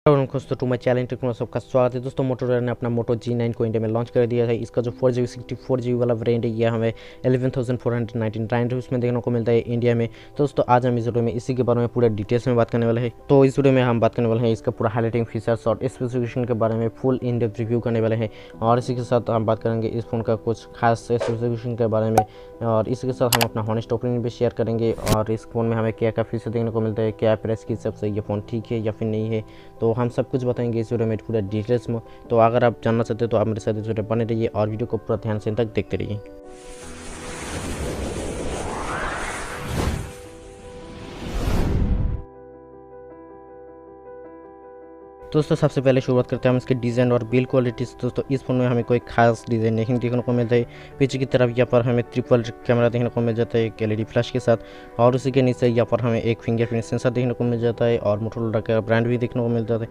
दोस्तों to my challenge techno सबका स्वागत है। दोस्तों मोटोरोला ने अपना मोटो G9 को इंडिया में लॉन्च कर दिया है। इसका जो 4GB 64GB वाला वेरिएंट है ये हमें 11,499 रुपीज़ में देखने को मिलता है इंडिया में। तो दोस्तों आज हम इस वीडियो में इसी के बारे में पूरा डिटेल्स में बात करने वाले हैं। तो इस वीडियो में हम बात करने वाले हैं इसका पूरा हाईलाइटिंग फीचर्स और स्पेसिफिकेशन के बारे में फुल इन डेप्थ रिव्यू करने वाले हैं। और इसी के साथ हम बात करेंगे इस फोन का कुछ खास स्पेसिफिकेशन के बारे में, और इसी के साथ हम अपना हॉनेस्ट ओपिनियन भी शेयर करेंगे। और इस फोन में हमें क्या क्या फीचर देखने को मिलता है, क्या प्राइस के हिसाब से ये फ़ोन ठीक है या फिर नहीं है, तो हम सब कुछ बताएंगे इस वीडियो में पूरा डिटेल्स में। तो अगर आप जानना चाहते हो तो आप मेरे साथ इस वीडियो बने रहिए और वीडियो को पूरा ध्यान से तक देखते रहिए। दोस्तों सबसे पहले शुरुआत करते हैं हम इसके डिज़ाइन और बिल्ड क्वालिटी से। दोस्तों इस फोन में हमें कोई खास डिज़ाइन नहीं देखने को मिलता है। पीछे की तरफ यहाँ पर हमें ट्रिपल कैमरा देखने को मिल जाता है एक LED फ्लैश के साथ, और उसी के नीचे यहाँ पर हमें एक फिंगरप्रिंट सेंसर देखने को मिल जाता है और मोटोरोला का ब्रांड भी देखने को मिल जाता है।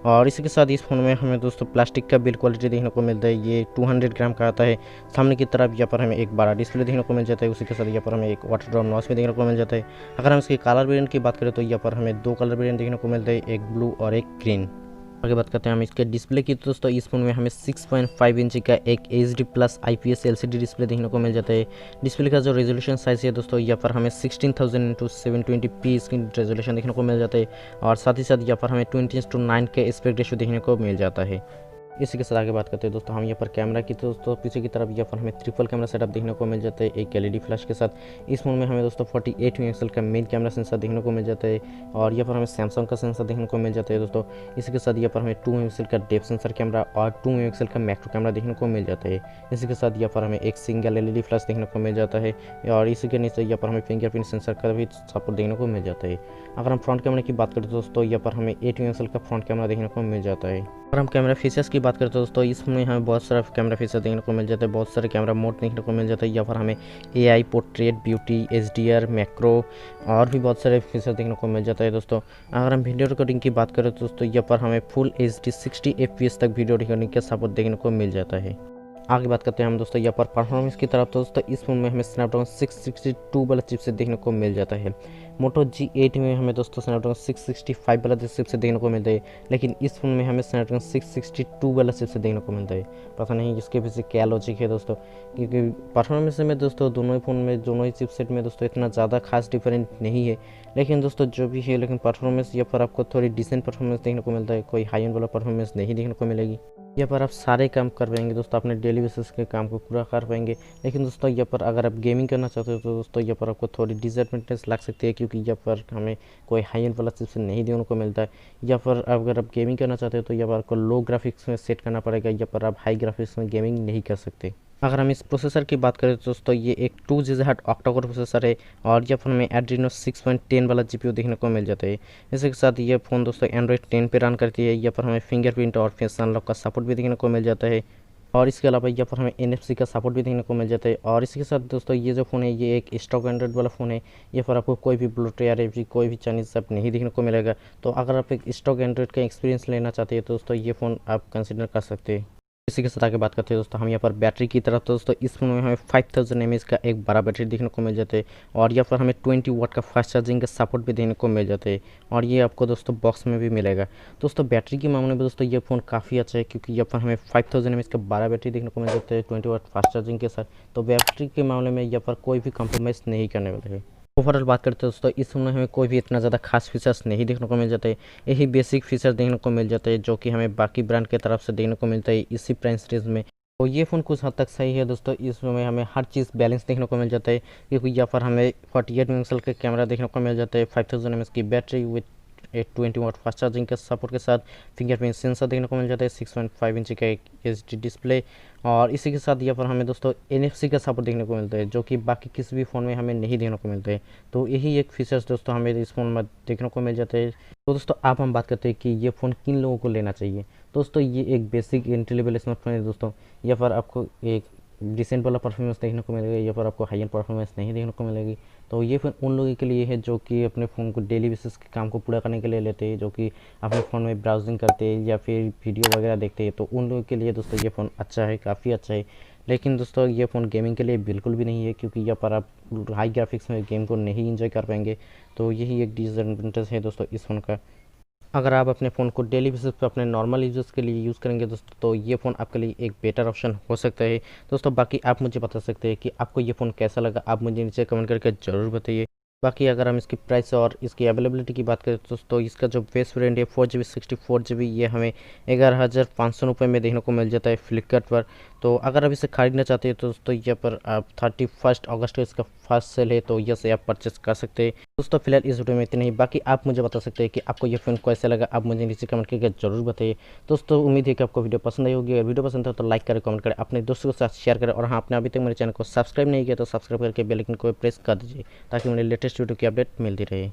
और इसी के साथ इस फोन में हमें दोस्तों प्लास्टिक का बिल्ड क्वालिटी देखने को मिलता है। ये 200 ग्राम का आता है। सामने की तरफ यहाँ पर हमें एक बड़ा डिस्प्ले देखने को मिल जाता है। उसी के साथ यहाँ पर हमें एक वाटर ड्रॉप नॉच भी देखने को मिल जाता है। अगर हम इसके कलर वेरिएंट की बात करें तो यहाँ पर हमें दो कलर वेरिएंट देखने को मिलता है, एक ब्लू और एक ग्रीन। आगे बात करते हैं हम इसके डिस्प्ले की। तो दोस्तों इस फोन में हमें 6.5 इंच का एक HD plus IPS LCD display देखने को मिल जाता है। डिस्प्ले का जो रेजोल्यूशन साइज है दोस्तों यहाँ पर हमें 16,000x720p इसकी रेजोल्यूशन देखने को मिल जाता है, और साथ ही साथ यहाँ पर हमें 20:9 के एस्पेक्ट रेशियो देखने को मिल जाता है। इसी के साथ आगे बात करते हैं दोस्तों हम यहाँ पर कैमरा की। तो दोस्तों पीछे की तरफ यहाँ पर हमें ट्रिपल कैमरा सेटअप देखने को मिल जाता है एक LED फ्लैश के साथ। इस फोन में हमें दोस्तों 48 मेगापिक्सल का मेन कैमरा सेंसर देखने को मिल जाता है, और यहाँ पर हमें सैमसंग का सेंसर देखने को मिल जाता है दोस्तों। इसी के साथ यहाँ पर हमें 2 मेगापिक्सल का डेप्थ सेंसर कैमरा और 2 मेगापिक्सल का मैक्रो कैमरा देखने को मिल जाता है। इसी के साथ यहाँ पर हमें एक सिंगल LED फ्लैश देखने को मिल जाता है, और इसी के नीचे यहाँ पर हमें फिंगरप्रिंट सेंसर का भी सपोर्ट देखने को मिल जाता है। अगर हम फ्रंट कैमरे की बात करें तो दोस्तों यहाँ पर हमें 8 मेगापिक्सल का फ्रंट कैमरा देखने को मिल जाता है। अगर हम कैमरा फीचर्स की बात करें तो दोस्तों इसमें हमें बहुत सारा कैमरा फीचर देखने को मिल जाता है, बहुत सारे कैमरा मोड देखने को मिल जाता है। यहाँ पर हमें AI, portrait, beauty, HDR, macro और भी बहुत सारे फीचर देखने को मिल जाता है दोस्तों। अगर हम वीडियो रिकॉर्डिंग की बात करें तो दोस्तों यहाँ पर हमें फुल HD 60 FPS तक वीडियो रिकॉर्डिंग का सपोर्ट देखने को मिल जाता है। आगे बात करते हैं हम दोस्तों यहाँ पर परफॉर्मेंस की तरफ। तो दोस्तों इस फोन में हमें स्नैपड्रैगन 662 वाला चिपसेट देखने को मिल जाता है। मोटो G8 में हमें दोस्तों स्नैपड्रैगन 665 वाला चिपसेट देखने को मिलता है, लेकिन इस फोन में हमें स्नैपड्रैगन 662 वाला चिपसेट देखने को मिलता है। पता नहीं इसके पीछे क्या लॉजिक है दोस्तों, क्योंकि परफॉर्मेंस में दोस्तों दोनों ही फ़ोन में दोनों ही चिपसेट में दोस्तों इतना ज़्यादा खास डिफरेंट नहीं है। लेकिन दोस्तों जो भी है, लेकिन परफॉर्मेंस यहाँ पर आपको थोड़ी डिसेंट परफॉर्मेंस देखने को मिलता है, कोई हाई एंड वाला परफॉर्मेंस नहीं देखने को मिलेगी। यहाँ पर आप सारे काम कर पाएंगे दोस्तों, अपने डेली बेसिस के काम को पूरा कर पाएंगे। लेकिन दोस्तों यहाँ पर अगर आप गेमिंग करना चाहते हो तो दोस्तों यहाँ पर आपको थोड़ी डिसएडवांटेज लग सकती है, क्योंकि यहाँ पर हमें कोई हाई एंड वाला चिपसेट नहीं देखने को मिलता है। यहाँ पर अगर आप गेमिंग करना चाहते हो तो यहाँ पर आपको लो ग्राफिक्स में सेट करना पड़ेगा, यहाँ पर आप हाई ग्राफिक्स में गेमिंग नहीं कर सकते। अगर हम इस प्रोसेसर की बात करें तो दोस्तों ये एक 2 GHz ऑक्टा कोर प्रोसेसर है, और यहाँ पर हमें एड्रीनो 6.10 वाला GPU देखने को मिल जाता है। इसी के साथ ये फ़ोन दोस्तों एंड्रॉइड 10 पे रन करती है। यहाँ पर हमें फिंगरप्रिंट और फेस अनलॉक का सपोर्ट भी देखने को मिल जाता है, और इसके अलावा यहाँ पर हमें NFC का सपोर्ट भी देखने को मिल जाता है। और इसके साथ दोस्तों ये जो फ़ोन है ये एक स्टॉक एंड्रॉइड वाला फ़ोन है। यहाँ पर आपको कोई भी ब्लूटूथ या कोई भी चाइनीज़ ऐप नहीं देखने को मिलेगा। तो अगर आप एक स्टॉक एंड्रॉइड का एक्सपीरियंस लेना चाहते हैं तो दोस्तों ये फ़ोन आप कंसिडर कर सकते हैं। इसी के साथ आगे बात करते हैं दोस्तों हम यहाँ पर बैटरी की तरफ। तो दोस्तों इस फोन में हमें 5000 mAh का एक बड़ा बैटरी देखने को मिल जाता है, और यहाँ पर हमें 20 वाट का फास्ट चार्जिंग का सपोर्ट भी देखने को मिल जाता है, और ये आपको दोस्तों बॉक्स में भी मिलेगा। दोस्तों बैटरी के मामले में दोस्तों ये फ़ोन काफ़ी अच्छा है, क्योंकि यहाँ पर हमें 5000 mAh का बड़ा बैटरी देखने को मिल जाता है 20 वाट फास्ट चार्जिंग के साथ। तो बैटरी के मामले में यहाँ पर कोई भी कॉम्प्रोमाइज़ नहीं करने वाले है। ओवरऑल बात करते हैं दोस्तों इस फोन में हमें कोई भी इतना ज़्यादा खास फीचर्स नहीं देखने को मिल जाते, यही बेसिक फीचर देखने को मिल जाते हैं जो कि हमें बाकी ब्रांड की तरफ से देखने को मिलता है इसी प्राइस रेंज में। तो ये फ़ोन कुछ हद तक सही है दोस्तों, इसमें हमें हर चीज़ बैलेंस देखने को मिल जाता है, क्योंकि यहाँ पर हमें 48 मेगापिक्सल का कैमरा देखने को मिल जाता है, 5000 mAh की battery with 20 watt fast charging के सपोर्ट के साथ, फिंगरप्रिंट सेंसर देखने को मिल जाता है, 6.5 इंच का एक HD डिस्प्ले, और इसी के साथ यहाँ पर हमें दोस्तों NFC का सपोर्ट देखने को मिलता है, जो कि बाकी किसी भी फ़ोन में हमें नहीं देखने को मिलता है। तो यही एक फीचर्स दोस्तों हमें इस फ़ोन में देखने को मिल जाते हैं। तो दोस्तों अब हम बात करते हैं कि ये फ़ोन किन लोगों को लेना चाहिए। दोस्तों ये एक बेसिक एंट्री लेवल स्मार्टफोन है दोस्तों। यहाँ पर आपको एक डिसेंट वाला परफॉर्मेंस देखने को मिलेगा, यहाँ पर आपको हाई एंड परफॉर्मेंस नहीं देखने को मिलेगी। तो ये फ़ोन उन लोगों के लिए है जो कि अपने फ़ोन को डेली बेसिस के काम को पूरा करने के लिए लेते हैं, जो कि अपने फ़ोन में ब्राउजिंग करते हैं या फिर वीडियो वगैरह देखते हैं। तो उन लोगों के लिए दोस्तों ये फ़ोन अच्छा है, काफ़ी अच्छा है। लेकिन दोस्तों ये फ़ोन गेमिंग के लिए बिल्कुल भी नहीं है, क्योंकि यहाँ पर आप हाई ग्राफिक्स में गेम को नहीं इंजॉय कर पाएंगे। तो यही एक डिसएडवांटेज है दोस्तों इस फ़ोन का। अगर आप अपने फ़ोन को डेली बेसिस पे अपने नॉर्मल यूज़र्स के लिए यूज़ करेंगे दोस्तों, तो ये फ़ोन आपके लिए एक बेटर ऑप्शन हो सकता है दोस्तों। बाकी आप मुझे बता सकते हैं कि आपको ये फ़ोन कैसा लगा, आप मुझे नीचे कमेंट करके ज़रूर बताइए। बाकी अगर हम इसकी प्राइस और इसकी अवेलेबिलिटी की बात करें दोस्तों, इसका जो बेस वेरिएंट है 4GB 64GB, ये हमें 11,500 रुपये में देखने को मिल जाता है फ्लिपकार्ट पर। तो अगर आप इसे खरीदना चाहते हैं तो दोस्तों यहाँ पर आप 31 अगस्त को इसका फर्स्ट सेल है, तो यहाँ से आप परचेस कर सकते हैं दोस्तों। फिलहाल इस वीडियो में इतना ही। बाकी आप मुझे बता सकते हैं कि आपको ये फ़ोन कैसा लगा, आप मुझे नीचे कमेंट करके जरूर बताइए दोस्तों। उम्मीद है कि आपको वीडियो पसंद आई होगी। अगर वीडियो पसंद है तो लाइक करें, कमेंट करें, अपने दोस्तों के साथ शेयर करें, और हाँ, आपने अभी तक मेरे चैनल को सब्सक्राइब नहीं किया तो सब्सक्राइब करके बेल आइकन को प्रेस कर दीजिए ताकि मुझे लेटेस्ट वीडियो की अपडेट मिलती रहे।